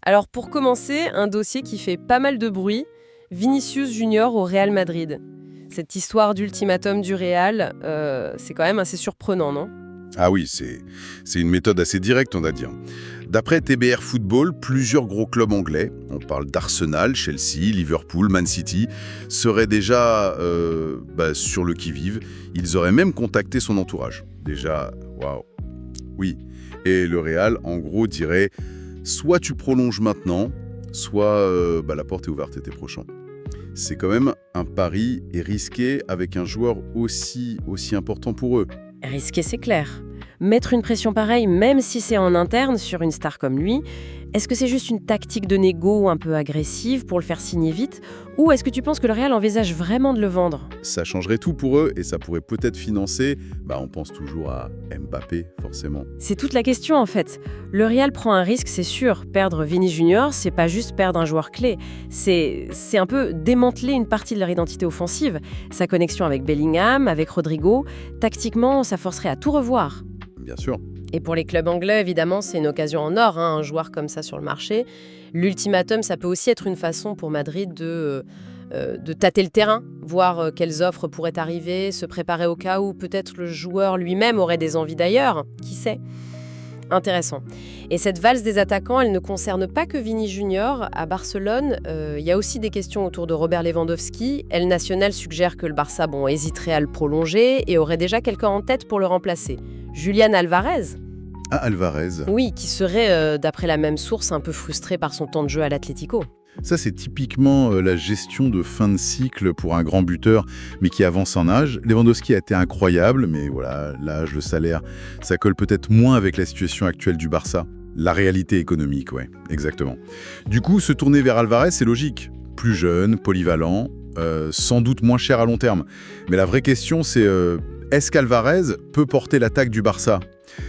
Alors pour commencer, un dossier qui fait pas mal de bruit, Vinicius Junior au Real Madrid. Cette histoire d'ultimatum du Real, c'est quand même assez surprenant, non? Ah oui, c'est une méthode assez directe, on va dire. D'après TBR Football, plusieurs gros clubs anglais, on parle d'Arsenal, Chelsea, Liverpool, Man City, seraient déjà sur le qui-vive. Ils auraient même contacté son entourage. Déjà, waouh. Oui. Et le Real, en gros, dirait soit tu prolonges maintenant, soit la porte est ouverte été prochain. C'est quand même un pari et risqué avec un joueur aussi important pour eux. Risqué, c'est clair. Mettre une pression pareille, même si c'est en interne, sur une star comme lui, est-ce que c'est juste une tactique de négo un peu agressive pour le faire signer vite? Ou est-ce que tu penses que le Real envisage vraiment de le vendre? Ça changerait tout pour eux et ça pourrait peut-être financer, on pense toujours à Mbappé, forcément. C'est toute la question en fait. Le Real prend un risque, c'est sûr. Perdre Vini Junior, c'est pas juste perdre un joueur clé. C'est un peu démanteler une partie de leur identité offensive. Sa connexion avec Bellingham, avec Rodrigo, tactiquement, ça forcerait à tout revoir. Bien sûr. Et pour les clubs anglais, évidemment, c'est une occasion en or, un joueur comme ça sur le marché. L'ultimatum, ça peut aussi être une façon pour Madrid de tâter le terrain, voir quelles offres pourraient arriver, se préparer au cas où peut-être le joueur lui-même aurait des envies d'ailleurs, qui sait. Intéressant. Et cette valse des attaquants, elle ne concerne pas que Vini Junior. À Barcelone, il y a aussi des questions autour de Robert Lewandowski. El Nacional suggère que le Barça hésiterait à le prolonger et aurait déjà quelqu'un en tête pour le remplacer. Julián Alvarez. Ah, Alvarez. Oui, qui serait, d'après la même source, un peu frustré par son temps de jeu à l'Atlético. Ça, c'est typiquement la gestion de fin de cycle pour un grand buteur, mais qui avance en âge. Lewandowski a été incroyable, mais voilà, l'âge, le salaire, ça colle peut-être moins avec la situation actuelle du Barça. La réalité économique, ouais, exactement. Du coup, se tourner vers Alvarez, c'est logique. Plus jeune, polyvalent, sans doute moins cher à long terme. Mais la vraie question, c'est est-ce qu'Alvarez peut porter l'attaque du Barça ?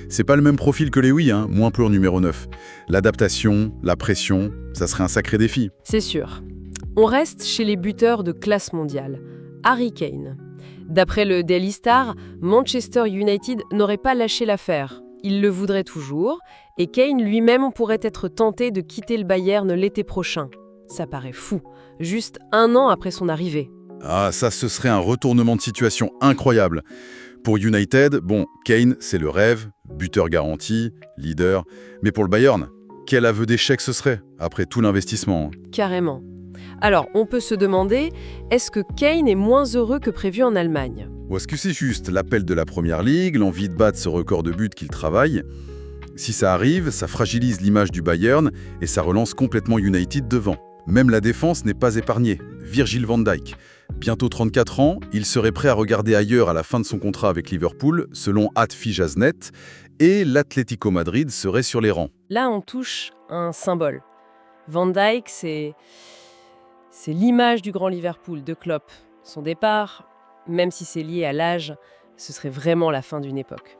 C'est pas le même profil que Lewy, moins pur numéro 9. L'adaptation, la pression, ça serait un sacré défi. C'est sûr. On reste chez les buteurs de classe mondiale. Harry Kane. D'après le Daily Star, Manchester United n'aurait pas lâché l'affaire. Il le voudrait toujours, et Kane lui-même pourrait être tenté de quitter le Bayern l'été prochain. Ça paraît fou, juste 1 an après son arrivée. Ah, ça, ce serait un retournement de situation incroyable. Pour United, Kane, c'est le rêve, buteur garanti, leader. Mais pour le Bayern, quel aveu d'échec ce serait, après tout l'investissement ? Carrément. Alors, on peut se demander, est-ce que Kane est moins heureux que prévu en Allemagne ? Ou est-ce que c'est juste l'appel de la Première Ligue, l'envie de battre ce record de buts qu'il travaille ? Si ça arrive, ça fragilise l'image du Bayern et ça relance complètement United devant. Même la défense n'est pas épargnée. Virgil van Dijk. Bientôt 34 ans, il serait prêt à regarder ailleurs à la fin de son contrat avec Liverpool, selon @Fijasnet, et l'Atlético Madrid serait sur les rangs. Là, on touche un symbole. Van Dijk, c'est l'image du grand Liverpool de Klopp. Son départ, même si c'est lié à l'âge, ce serait vraiment la fin d'une époque.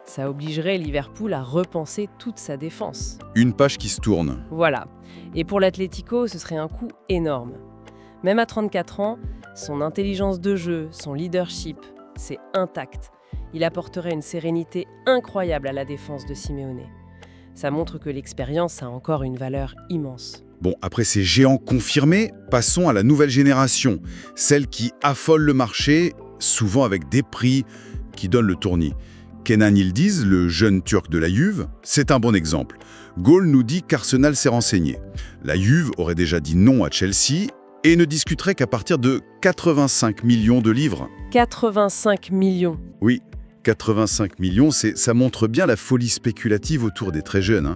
Ça obligerait Liverpool à repenser toute sa défense. Une page qui se tourne. Voilà. Et pour l'Atlético, ce serait un coup énorme. Même à 34 ans, son intelligence de jeu, son leadership, c'est intact. Il apporterait une sérénité incroyable à la défense de Simeone. Ça montre que l'expérience a encore une valeur immense. Après ces géants confirmés, passons à la nouvelle génération, celle qui affole le marché, souvent avec des prix qui donnent le tournis. Kenan Yildiz, le jeune Turc de la Juve, c'est un bon exemple. Goal nous dit qu'Arsenal s'est renseigné. La Juve aurait déjà dit non à Chelsea et ne discuterait qu'à partir de 85 millions de livres. 85 millions. Oui, 85 millions, ça montre bien la folie spéculative autour des très jeunes.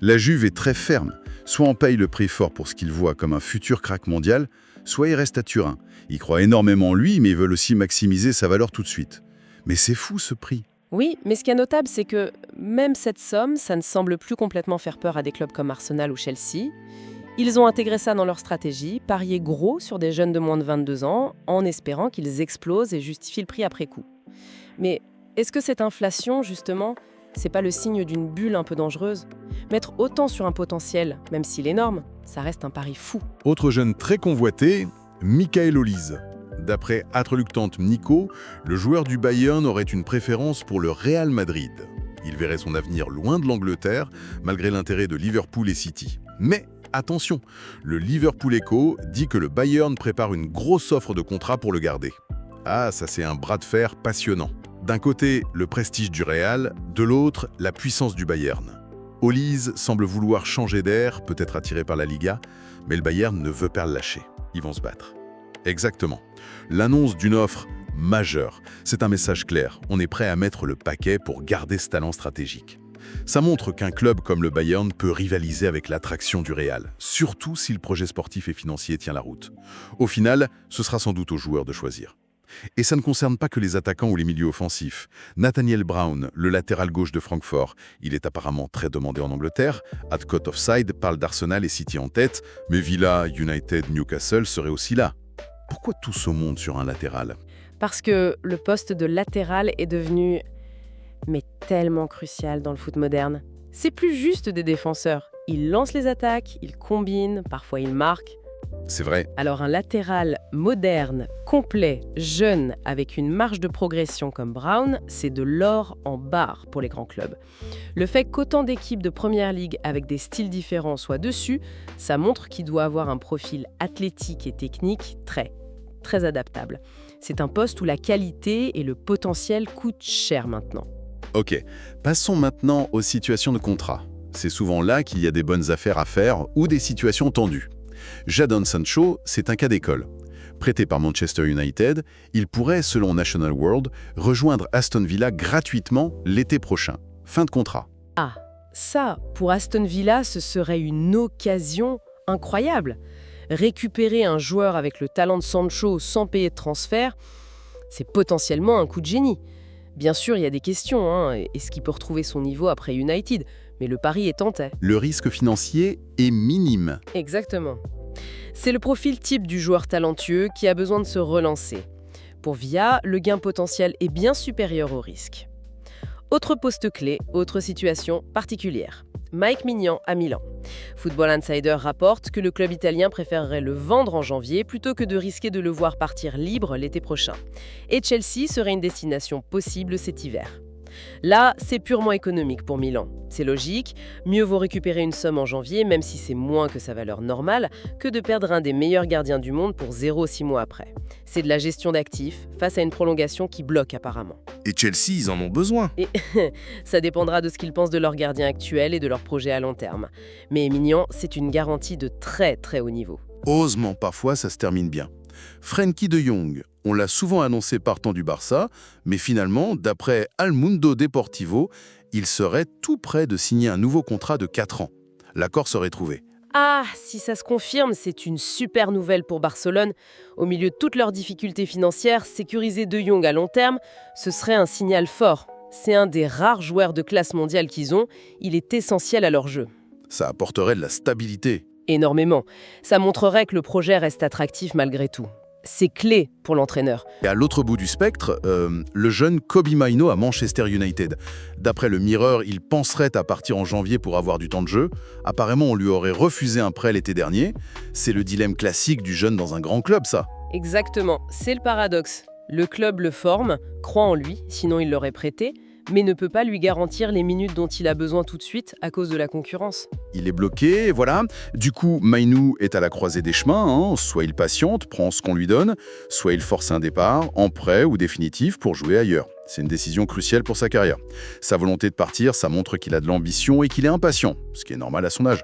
La Juve est très ferme. Soit on paye le prix fort pour ce qu'il voit comme un futur crack mondial, soit il reste à Turin. Ils croient énormément en lui, mais ils veulent aussi maximiser sa valeur tout de suite. Mais c'est fou ce prix. Oui, mais ce qui est notable, c'est que même cette somme, ça ne semble plus complètement faire peur à des clubs comme Arsenal ou Chelsea. Ils ont intégré ça dans leur stratégie, parier gros sur des jeunes de moins de 22 ans, en espérant qu'ils explosent et justifient le prix après coup. Mais est-ce que cette inflation, justement, c'est pas le signe d'une bulle un peu dangereuse ? Mettre autant sur un potentiel, même s'il est énorme, ça reste un pari fou. Autre jeune très convoité, Michael Olise. D'après Atreluctante Nico, le joueur du Bayern aurait une préférence pour le Real Madrid. Il verrait son avenir loin de l'Angleterre, malgré l'intérêt de Liverpool et City. Mais attention, le Liverpool Echo dit que le Bayern prépare une grosse offre de contrat pour le garder. Ah, ça c'est un bras de fer passionnant. D'un côté, le prestige du Real, de l'autre, la puissance du Bayern. Olise semble vouloir changer d'air, peut-être attiré par la Liga, mais le Bayern ne veut pas le lâcher. Ils vont se battre. Exactement. L'annonce d'une offre majeure, c'est un message clair. On est prêt à mettre le paquet pour garder ce talent stratégique. Ça montre qu'un club comme le Bayern peut rivaliser avec l'attraction du Real, surtout si le projet sportif et financier tient la route. Au final, ce sera sans doute aux joueurs de choisir. Et ça ne concerne pas que les attaquants ou les milieux offensifs. Nathaniel Brown, le latéral gauche de Francfort, il est apparemment très demandé en Angleterre. Adcoat Offside parle d'Arsenal et City en tête, mais Villa, United, Newcastle seraient aussi là. Pourquoi tout ce monde sur un latéral? Parce que le poste de latéral est devenu, mais tellement crucial dans le foot moderne. C'est plus juste des défenseurs. Ils lancent les attaques, ils combinent, parfois ils marquent. C'est vrai. Alors un latéral moderne, complet, jeune, avec une marge de progression comme Brown, c'est de l'or en barre pour les grands clubs. Le fait qu'autant d'équipes de Première Ligue avec des styles différents soient dessus, ça montre qu'il doit avoir un profil athlétique et technique très adaptable. C'est un poste où la qualité et le potentiel coûtent cher maintenant. Ok, passons maintenant aux situations de contrat. C'est souvent là qu'il y a des bonnes affaires à faire ou des situations tendues. Jadon Sancho, c'est un cas d'école. Prêté par Manchester United, il pourrait, selon National World, rejoindre Aston Villa gratuitement l'été prochain. Fin de contrat. Ah, ça, pour Aston Villa, ce serait une occasion incroyable. Récupérer un joueur avec le talent de Sancho sans payer de transfert, c'est potentiellement un coup de génie. Bien sûr, il y a des questions, hein. Est-ce qu'il peut retrouver son niveau après United? Mais le pari est tenté. Le risque financier est minime. Exactement. C'est le profil type du joueur talentueux qui a besoin de se relancer. Pour Villa, le gain potentiel est bien supérieur au risque. Autre poste clé, autre situation particulière. Mike Maignan à Milan. Football Insider rapporte que le club italien préférerait le vendre en janvier plutôt que de risquer de le voir partir libre l'été prochain. Et Chelsea serait une destination possible cet hiver. Là, c'est purement économique pour Milan. C'est logique, mieux vaut récupérer une somme en janvier, même si c'est moins que sa valeur normale, que de perdre un des meilleurs gardiens du monde pour 6 mois après. C'est de la gestion d'actifs face à une prolongation qui bloque apparemment. Et Chelsea, ils en ont besoin. Et ça dépendra de ce qu'ils pensent de leur gardien actuel et de leur projet à long terme. Mais Maignan, c'est une garantie de très haut niveau. Heureusement, parfois, ça se termine bien. Frenkie de Jong, on l'a souvent annoncé partant du Barça, mais finalement, d'après El Mundo Deportivo, il serait tout près de signer un nouveau contrat de 4 ans. L'accord serait trouvé. Ah, si ça se confirme, c'est une super nouvelle pour Barcelone. Au milieu de toutes leurs difficultés financières, sécuriser De Jong à long terme, ce serait un signal fort. C'est un des rares joueurs de classe mondiale qu'ils ont. Il est essentiel à leur jeu. Ça apporterait de la stabilité. Énormément. Ça montrerait que le projet reste attractif malgré tout. C'est clé pour l'entraîneur. Et à l'autre bout du spectre, le jeune Kobbie Mainoo à Manchester United. D'après le Mirror, il penserait à partir en janvier pour avoir du temps de jeu. Apparemment, on lui aurait refusé un prêt l'été dernier. C'est le dilemme classique du jeune dans un grand club, ça. Exactement, c'est le paradoxe. Le club le forme, croit en lui, sinon il l'aurait prêté, mais ne peut pas lui garantir les minutes dont il a besoin tout de suite à cause de la concurrence. Il est bloqué, voilà. Du coup, Mainoo est à la croisée des chemins. Soit il patiente, prend ce qu'on lui donne, soit il force un départ, en prêt ou définitif, pour jouer ailleurs. C'est une décision cruciale pour sa carrière. Sa volonté de partir, ça montre qu'il a de l'ambition et qu'il est impatient, ce qui est normal à son âge.